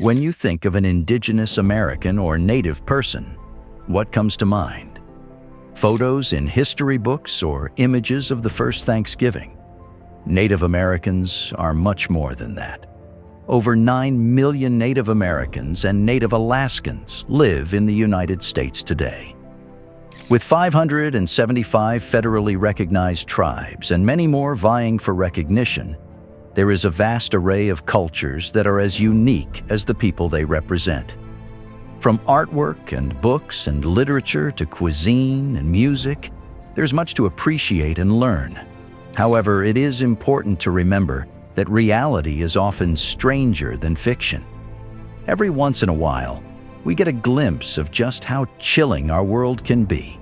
When you think of an indigenous American or Native person, what comes to mind? Photos in history books or images of the first Thanksgiving? Native Americans are much more than that. Over 9 million Native Americans and Native Alaskans live in the United States today. With 575 federally recognized tribes and many more vying for recognition, there is a vast array of cultures that are as unique as the people they represent. From artwork and books and literature to cuisine and music, there's much to appreciate and learn. However, it is important to remember that reality is often stranger than fiction. Every once in a while, we get a glimpse of just how chilling our world can be,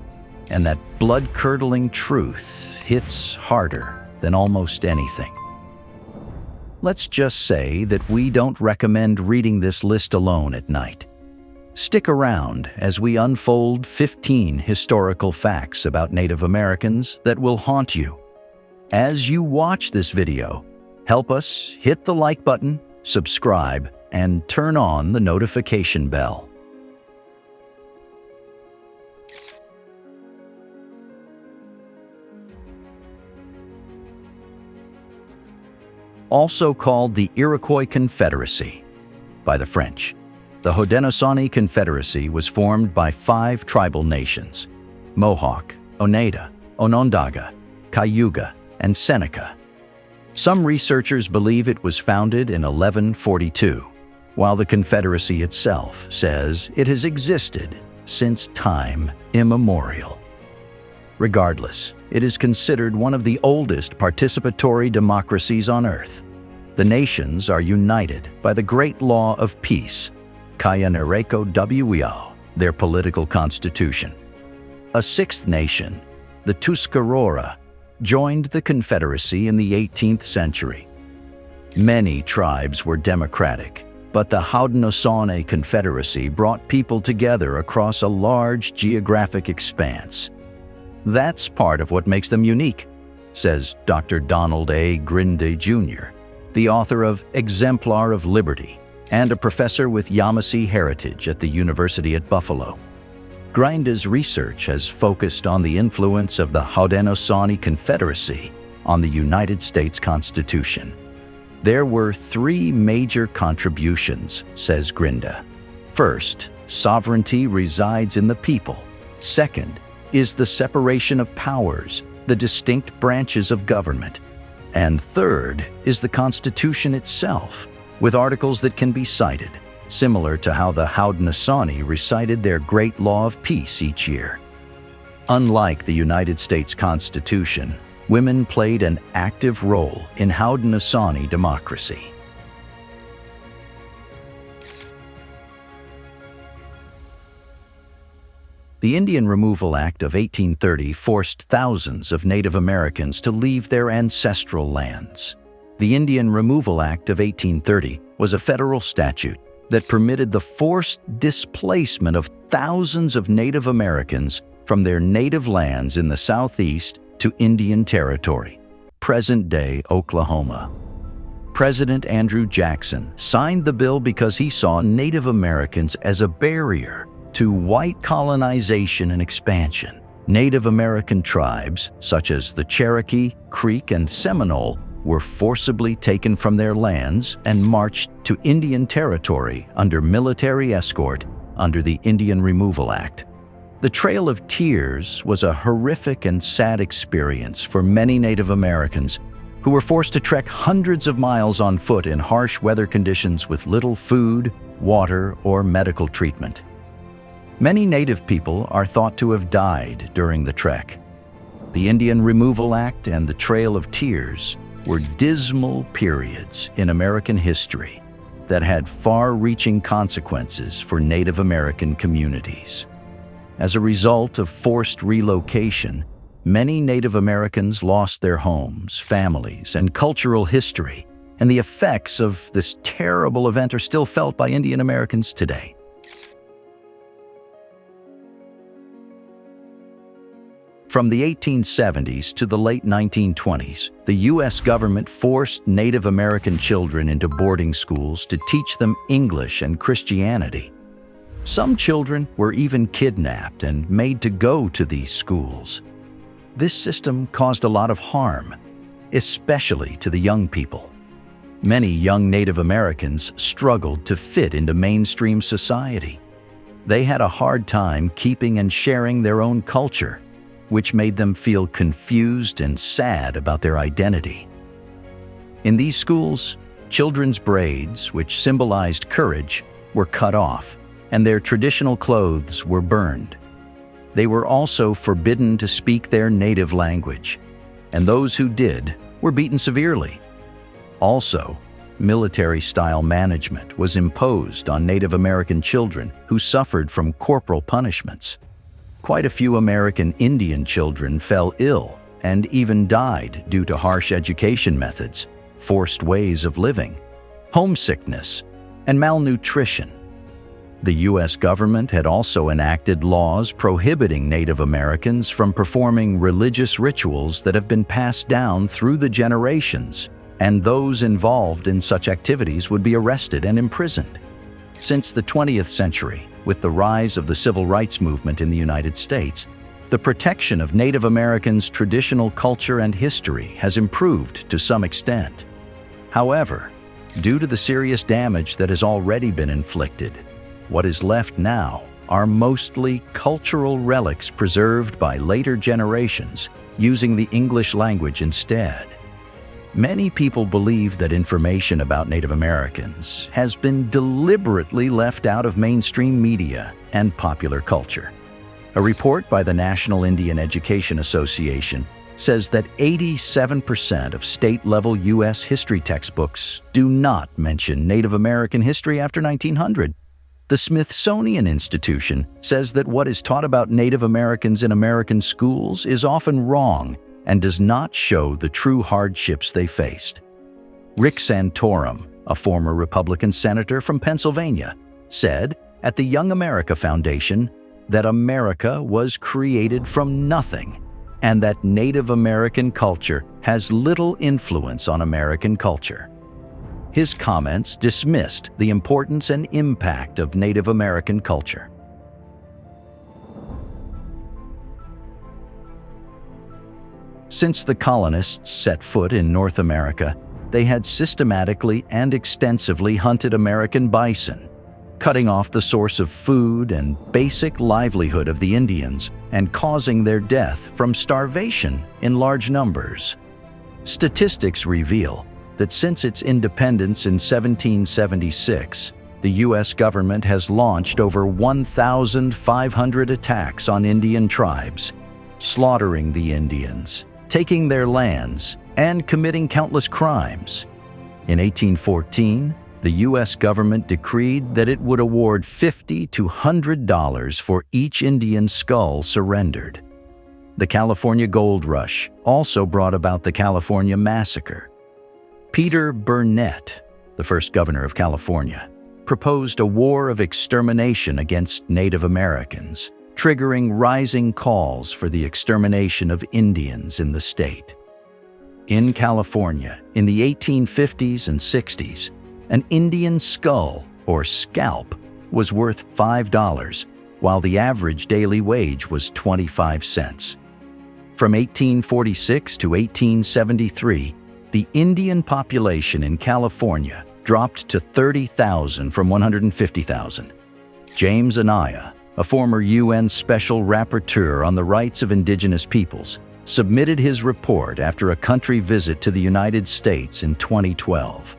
and that blood-curdling truth hits harder than almost anything. Let's just say that we don't recommend reading this list alone at night. Stick around as we unfold 15 historical facts about Native Americans that will haunt you. As you watch this video, help us hit the like button, subscribe, and turn on the notification bell. Also called the Iroquois Confederacy by the French, the Haudenosaunee Confederacy was formed by 5 tribal nations: Mohawk, Oneida, Onondaga, Cayuga, and Seneca. Some researchers believe it was founded in 1142, while the Confederacy itself says it has existed since time immemorial. Regardless, it is considered one of the oldest participatory democracies on Earth. The nations are united by the Great Law of Peace, Kaya Nereko Wio, their political constitution. A 6th nation, the Tuscarora, joined the Confederacy in the 18th century. Many tribes were democratic, but the Haudenosaunee Confederacy brought people together across a large geographic expanse. That's part of what makes them unique, says Dr. Donald A. Grinde Jr., the author of Exemplar of Liberty and a professor with Yamasee heritage at the University at Buffalo. Grinde's research has focused on the influence of the Haudenosaunee Confederacy on the United States Constitution. There were 3 major contributions, says Grinde. First, sovereignty resides in the people. Second, is the separation of powers, the distinct branches of government. And third is the Constitution itself, with articles that can be cited, similar to how the Haudenosaunee recited their Great Law of Peace each year. Unlike the United States Constitution, women played an active role in Haudenosaunee democracy. The Indian Removal Act of 1830 forced thousands of Native Americans to leave their ancestral lands. The Indian Removal Act of 1830 was a federal statute that permitted the forced displacement of thousands of Native Americans from their native lands in the Southeast to Indian Territory, present-day Oklahoma. President Andrew Jackson signed the bill because he saw Native Americans as a barrier to white colonization and expansion. Native American tribes, such as the Cherokee, Creek, and Seminole, were forcibly taken from their lands and marched to Indian Territory under military escort under the Indian Removal Act. The Trail of Tears was a horrific and sad experience for many Native Americans who were forced to trek hundreds of miles on foot in harsh weather conditions with little food, water, or medical treatment. Many Native people are thought to have died during the trek. The Indian Removal Act and the Trail of Tears were dismal periods in American history that had far-reaching consequences for Native American communities. As a result of forced relocation, many Native Americans lost their homes, families, and cultural history, and the effects of this terrible event are still felt by Indian Americans today. From the 1870s to the late 1920s, the U.S. government forced Native American children into boarding schools to teach them English and Christianity. Some children were even kidnapped and made to go to these schools. This system caused a lot of harm, especially to the young people. Many young Native Americans struggled to fit into mainstream society. They had a hard time keeping and sharing their own culture, which made them feel confused and sad about their identity. In these schools, children's braids, which symbolized courage, were cut off, and their traditional clothes were burned. They were also forbidden to speak their native language, and those who did were beaten severely. Also, military-style management was imposed on Native American children who suffered from corporal punishments. Quite a few American Indian children fell ill and even died due to harsh education methods, forced ways of living, homesickness, and malnutrition. The U.S. government had also enacted laws prohibiting Native Americans from performing religious rituals that have been passed down through the generations, and those involved in such activities would be arrested and imprisoned. Since the 20th century, with the rise of the civil rights movement in the United States, the protection of Native Americans' traditional culture and history has improved to some extent. However, due to the serious damage that has already been inflicted, what is left now are mostly cultural relics preserved by later generations using the English language instead. Many people believe that information about Native Americans has been deliberately left out of mainstream media and popular culture. A report by the National Indian Education Association says that 87% of state-level U.S. history textbooks do not mention Native American history after 1900. The Smithsonian Institution says that what is taught about Native Americans in American schools is often wrong and does not show the true hardships they faced. Rick Santorum, a former Republican senator from Pennsylvania, said at the Young America Foundation that America was created from nothing and that Native American culture has little influence on American culture. His comments dismissed the importance and impact of Native American culture. Since the colonists set foot in North America, they had systematically and extensively hunted American bison, cutting off the source of food and basic livelihood of the Indians and causing their death from starvation in large numbers. Statistics reveal that since its independence in 1776, the U.S. government has launched over 1,500 attacks on Indian tribes, slaughtering the Indians, taking their lands, and committing countless crimes. In 1814, the U.S. government decreed that it would award $50 to $100 for each Indian skull surrendered. The California Gold Rush also brought about the California Massacre. Peter Burnett, the first governor of California, proposed a war of extermination against Native Americans, triggering rising calls for the extermination of Indians in the state. In California, in the 1850s and 60s, an Indian skull, or scalp, was worth $5, while the average daily wage was 25 cents. From 1846 to 1873, the Indian population in California dropped to 30,000 from 150,000. James Anaya, a former UN Special Rapporteur on the rights of indigenous peoples, submitted his report after a country visit to the United States in 2012.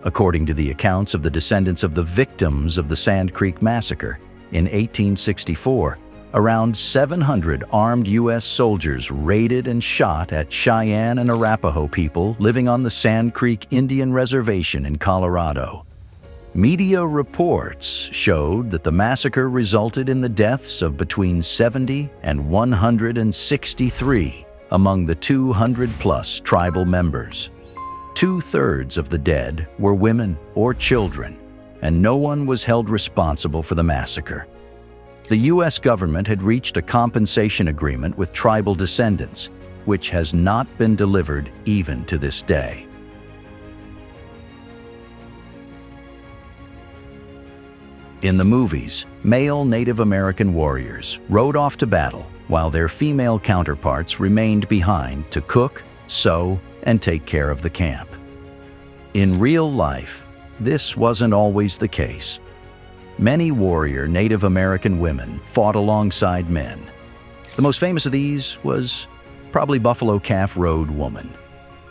According to the accounts of the descendants of the victims of the Sand Creek Massacre, in 1864, around 700 armed U.S. soldiers raided and shot at Cheyenne and Arapaho people living on the Sand Creek Indian Reservation in Colorado. Media reports showed that the massacre resulted in the deaths of between 70 and 163 among the 200-plus tribal members. 2/3 of the dead were women or children, and no one was held responsible for the massacre. The U.S. government had reached a compensation agreement with tribal descendants, which has not been delivered even to this day. In the movies, male Native American warriors rode off to battle while their female counterparts remained behind to cook, sew, and take care of the camp. In real life, this wasn't always the case. Many warrior Native American women fought alongside men. The most famous of these was probably Buffalo Calf Road Woman,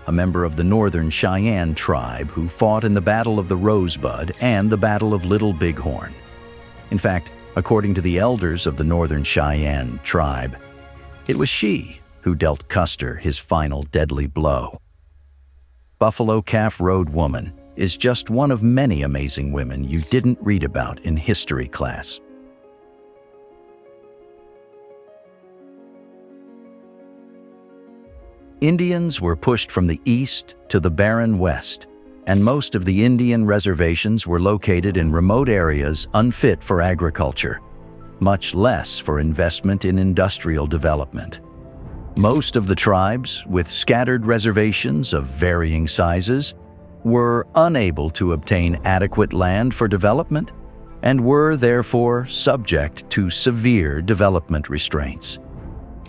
a member of the Northern Cheyenne tribe who fought in the Battle of the Rosebud and the Battle of Little Bighorn. In fact, according to the elders of the Northern Cheyenne tribe, it was she who dealt Custer his final deadly blow. Buffalo Calf Road Woman is just one of many amazing women you didn't read about in history class. Indians were pushed from the east to the barren west, and most of the Indian reservations were located in remote areas unfit for agriculture, much less for investment in industrial development. Most of the tribes, with scattered reservations of varying sizes, were unable to obtain adequate land for development and were therefore subject to severe development restraints.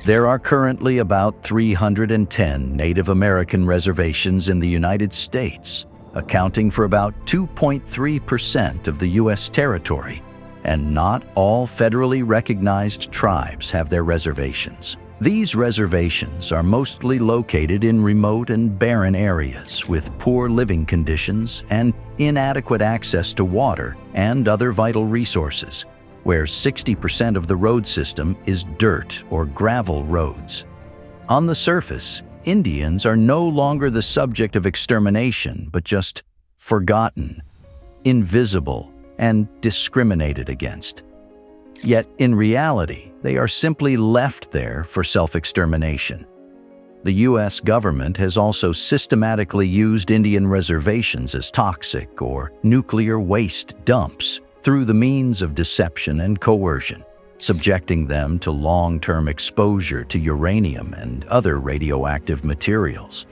There are currently about 310 Native American reservations in the United States, accounting for about 2.3% of the U.S. territory, and not all federally recognized tribes have their reservations. These reservations are mostly located in remote and barren areas with poor living conditions and inadequate access to water and other vital resources, where 60% of the road system is dirt or gravel roads. On the surface, Indians are no longer the subject of extermination, but just forgotten, invisible, and discriminated against. Yet, in reality, they are simply left there for self-extermination. The U.S. government has also systematically used Indian reservations as toxic or nuclear waste dumps through the means of deception and coercion, subjecting them to long-term exposure to uranium and other radioactive materials.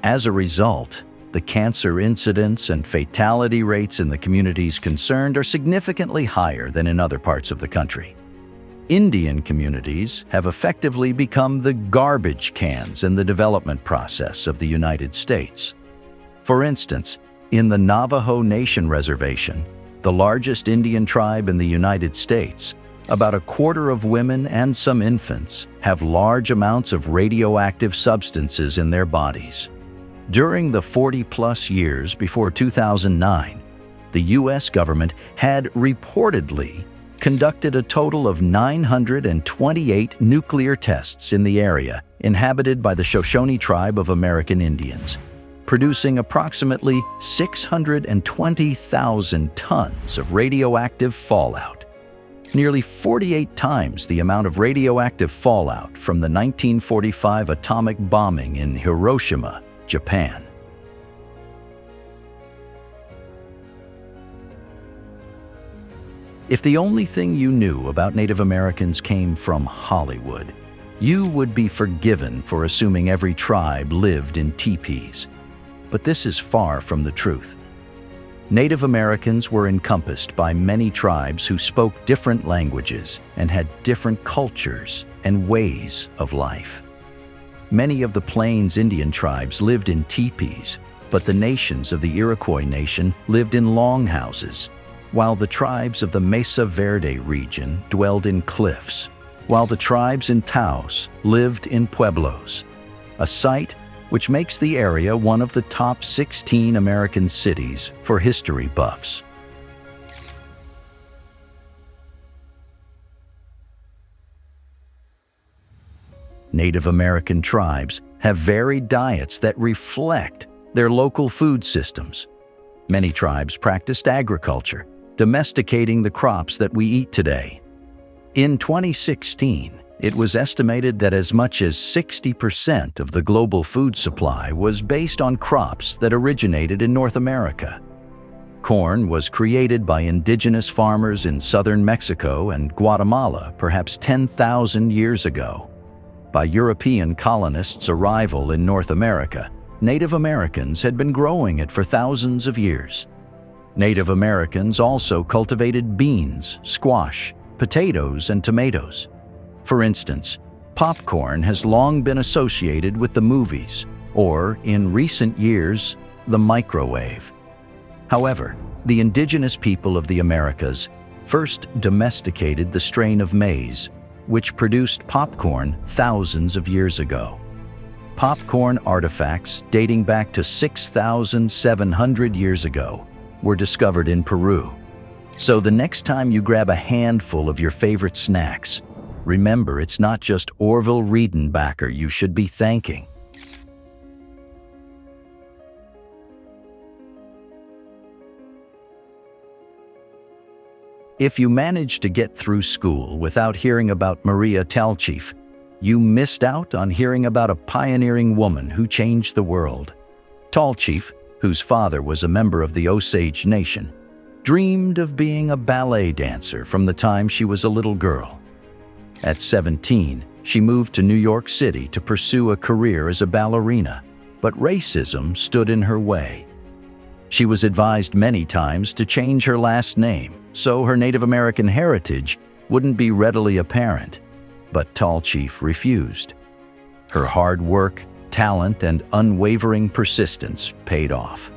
As a result, the cancer incidence and fatality rates in the communities concerned are significantly higher than in other parts of the country. Indian communities have effectively become the garbage cans in the development process of the United States. For instance, in the Navajo Nation Reservation, the largest Indian tribe in the United States, about a quarter of women and some infants have large amounts of radioactive substances in their bodies. During the 40-plus years before 2009, the U.S. government had reportedly conducted a total of 928 nuclear tests in the area inhabited by the Shoshone tribe of American Indians, producing approximately 620,000 tons of radioactive fallout, nearly 48 times the amount of radioactive fallout from the 1945 atomic bombing in Hiroshima, Japan. If the only thing you knew about Native Americans came from Hollywood, you would be forgiven for assuming every tribe lived in teepees. But this is far from the truth. Native Americans were encompassed by many tribes who spoke different languages and had different cultures and ways of life. Many of the Plains Indian tribes lived in teepees, but the nations of the Iroquois Nation lived in longhouses, while the tribes of the Mesa Verde region dwelled in cliffs, while the tribes in Taos lived in pueblos, a sight which makes the area one of the top 16 American cities for history buffs. Native American tribes have varied diets that reflect their local food systems. Many tribes practiced agriculture, domesticating the crops that we eat today. In 2016, it was estimated that as much as 60% of the global food supply was based on crops that originated in North America. Corn was created by indigenous farmers in southern Mexico and Guatemala perhaps 10,000 years ago. By European colonists' arrival in North America, Native Americans had been growing it for thousands of years. Native Americans also cultivated beans, squash, potatoes, and tomatoes. For instance, popcorn has long been associated with the movies, or, in recent years, the microwave. However, the indigenous people of the Americas first domesticated the strain of maize, which produced popcorn thousands of years ago. Popcorn artifacts dating back to 6,700 years ago were discovered in Peru. So the next time you grab a handful of your favorite snacks, remember it's not just Orville Redenbacher you should be thanking. If you managed to get through school without hearing about Maria Tallchief, you missed out on hearing about a pioneering woman who changed the world. Tallchief, whose father was a member of the Osage Nation, dreamed of being a ballet dancer from the time she was a little girl. At 17, she moved to New York City to pursue a career as a ballerina, but racism stood in her way. She was advised many times to change her last name so her Native American heritage wouldn't be readily apparent, but Tallchief refused. Her hard work, talent, and unwavering persistence paid off.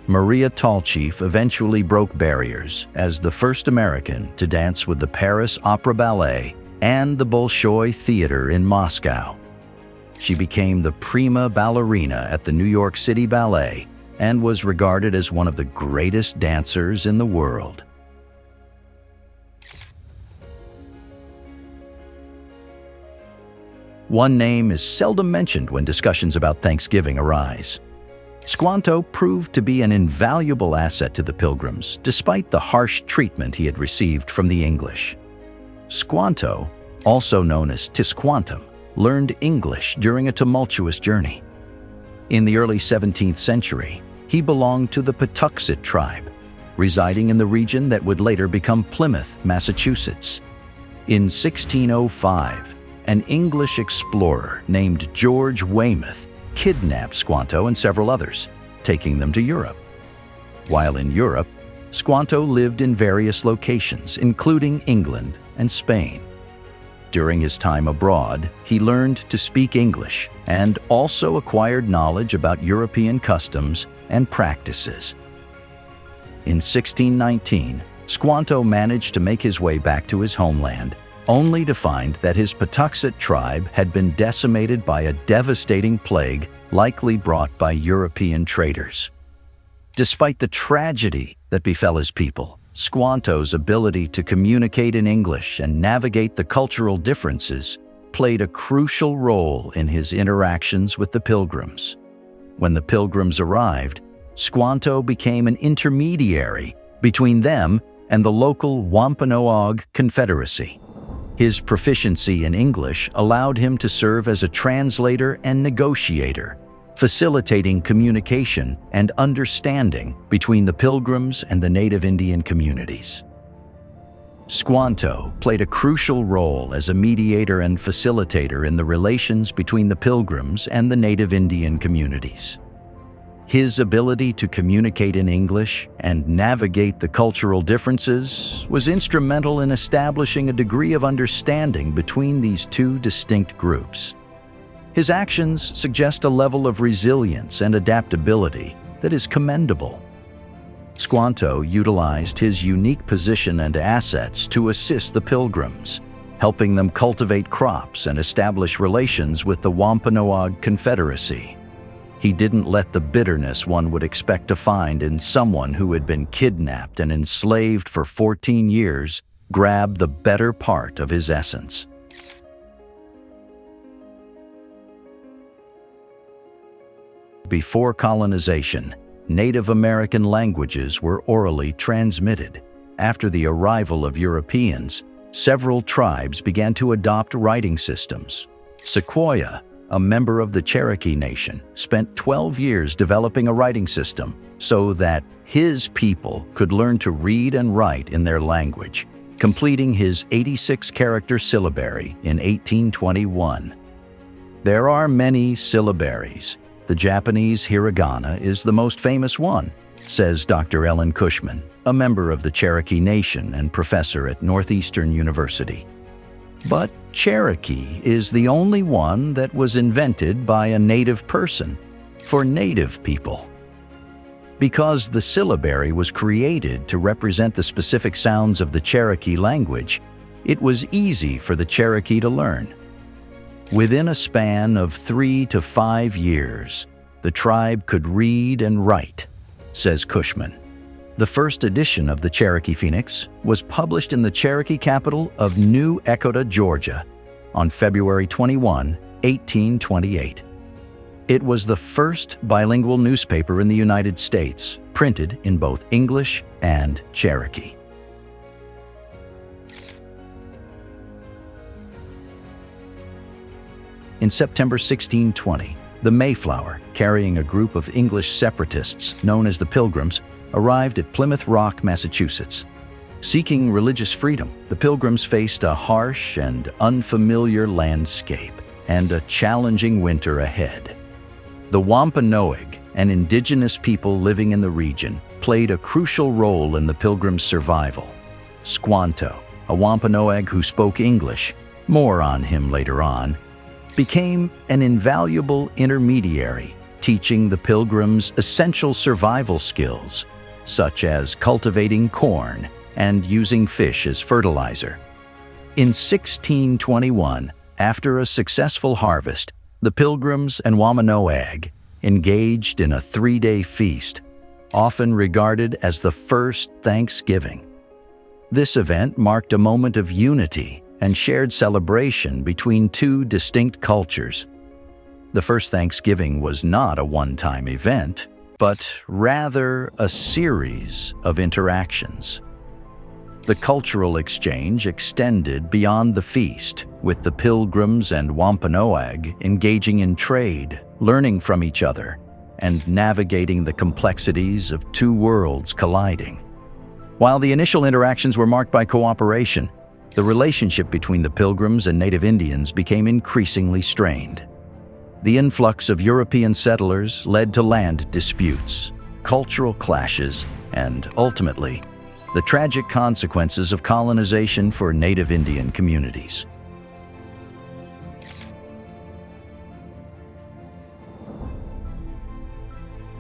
Maria Tallchief eventually broke barriers as the first American to dance with the Paris Opera Ballet and the Bolshoi Theater in Moscow. She became the prima ballerina at the New York City Ballet and was regarded as one of the greatest dancers in the world. One name is seldom mentioned when discussions about Thanksgiving arise. Squanto proved to be an invaluable asset to the Pilgrims, despite the harsh treatment he had received from the English. Squanto, also known as Tisquantum, learned English during a tumultuous journey. In the early 17th century, he belonged to the Patuxet tribe, residing in the region that would later become Plymouth, Massachusetts. In 1605, an English explorer named George Weymouth kidnapped Squanto and several others, taking them to Europe. While in Europe, Squanto lived in various locations, including England and Spain. During his time abroad, he learned to speak English and also acquired knowledge about European customs and practices. In 1619, Squanto managed to make his way back to his homeland, only to find that his Patuxet tribe had been decimated by a devastating plague likely brought by European traders. Despite the tragedy that befell his people, Squanto's ability to communicate in English and navigate the cultural differences played a crucial role in his interactions with the Pilgrims. When the Pilgrims arrived, Squanto became an intermediary between them and the local Wampanoag Confederacy. His proficiency in English allowed him to serve as a translator and negotiator, facilitating communication and understanding between the Pilgrims and the native Indian communities. Squanto played a crucial role as a mediator and facilitator in the relations between the Pilgrims and the native Indian communities. His ability to communicate in English and navigate the cultural differences was instrumental in establishing a degree of understanding between these two distinct groups. His actions suggest a level of resilience and adaptability that is commendable. Squanto utilized his unique position and assets to assist the Pilgrims, helping them cultivate crops and establish relations with the Wampanoag Confederacy. He didn't let the bitterness one would expect to find in someone who had been kidnapped and enslaved for 14 years grab the better part of his essence. Before colonization, Native American languages were orally transmitted. After the arrival of Europeans, several tribes began to adopt writing systems. Sequoyah, a member of the Cherokee Nation, spent 12 years developing a writing system so that his people could learn to read and write in their language, completing his 86-character syllabary in 1821. There are many syllabaries. The Japanese hiragana is the most famous one, says Dr. Ellen Cushman, a member of the Cherokee Nation and professor at Northeastern University. But Cherokee is the only one that was invented by a native person, for native people. Because the syllabary was created to represent the specific sounds of the Cherokee language, it was easy for the Cherokee to learn. Within a span of 3 to 5 years, the tribe could read and write, says Cushman. The first edition of the Cherokee Phoenix was published in the Cherokee capital of New Echota, Georgia, on February 21, 1828. It was the first bilingual newspaper in the United States, printed in both English and Cherokee. In September 1620, the Mayflower, carrying a group of English separatists known as the Pilgrims, arrived at Plymouth Rock, Massachusetts. Seeking religious freedom, the Pilgrims faced a harsh and unfamiliar landscape and a challenging winter ahead. The Wampanoag, an indigenous people living in the region, played a crucial role in the Pilgrims' survival. Squanto, a Wampanoag who spoke English, more on him later on, became an invaluable intermediary, teaching the Pilgrims essential survival skills, such as cultivating corn and using fish as fertilizer. In 1621, after a successful harvest, the Pilgrims and Wampanoag engaged in a 3-day feast, often regarded as the first Thanksgiving. This event marked a moment of unity and shared celebration between two distinct cultures. The first Thanksgiving was not a one-time event, but rather a series of interactions. The cultural exchange extended beyond the feast, with the Pilgrims and Wampanoag engaging in trade, learning from each other, and navigating the complexities of two worlds colliding. While the initial interactions were marked by cooperation, the relationship between the Pilgrims and native Indians became increasingly strained. The influx of European settlers led to land disputes, cultural clashes, and ultimately, the tragic consequences of colonization for native Indian communities.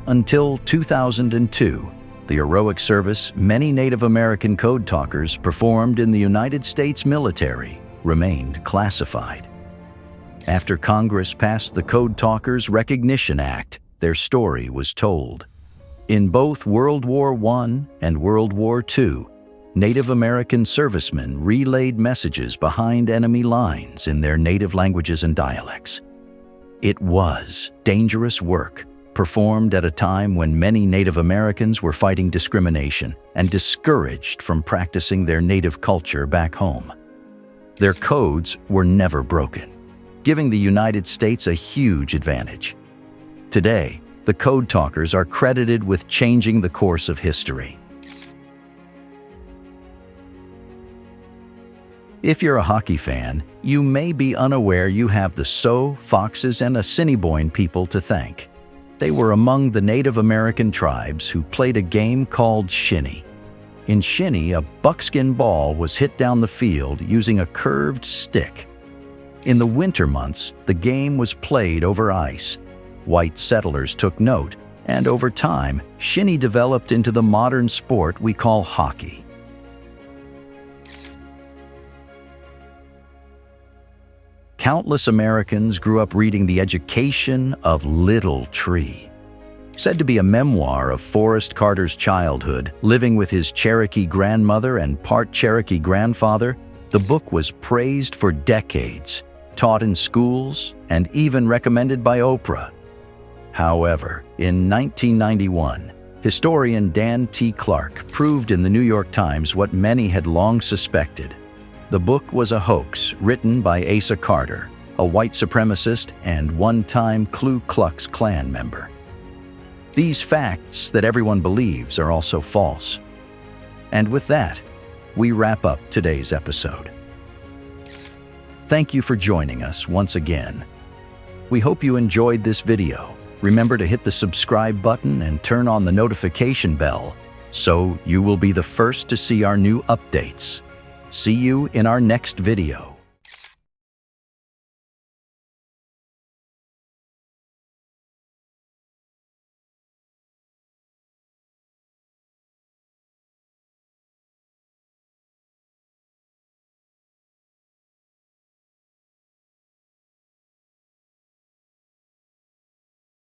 Until 2002, the heroic service many Native American code talkers performed in the United States military remained classified. After Congress passed the Code Talkers Recognition Act, their story was told. In both World War I and World War II, Native American servicemen relayed messages behind enemy lines in their native languages and dialects. It was dangerous work, performed at a time when many Native Americans were fighting discrimination and discouraged from practicing their native culture back home. Their codes were never broken, giving the United States a huge advantage. Today, the Code Talkers are credited with changing the course of history. If you're a hockey fan, you may be unaware you have the Sioux, Foxes, and Assiniboine people to thank. They were among the Native American tribes who played a game called shinny. In shinny, a buckskin ball was hit down the field using a curved stick. In the winter months, the game was played over ice. White settlers took note, and over time, shinny developed into the modern sport we call hockey. Countless Americans grew up reading The Education of Little Tree. Said to be a memoir of Forrest Carter's childhood, living with his Cherokee grandmother and part Cherokee grandfather, the book was praised for decades, taught in schools, and even recommended by Oprah. However, in 1991, historian Dan T. Clark proved in the New York Times what many had long suspected. The book was a hoax written by Asa Carter, a white supremacist, and one-time Ku Klux Klan member. These facts that everyone believes are also false. And with that, we wrap up today's episode. Thank you for joining us once again. We hope you enjoyed this video. Remember to hit the subscribe button and turn on the notification bell so you will be the first to see our new updates. See you in our next video.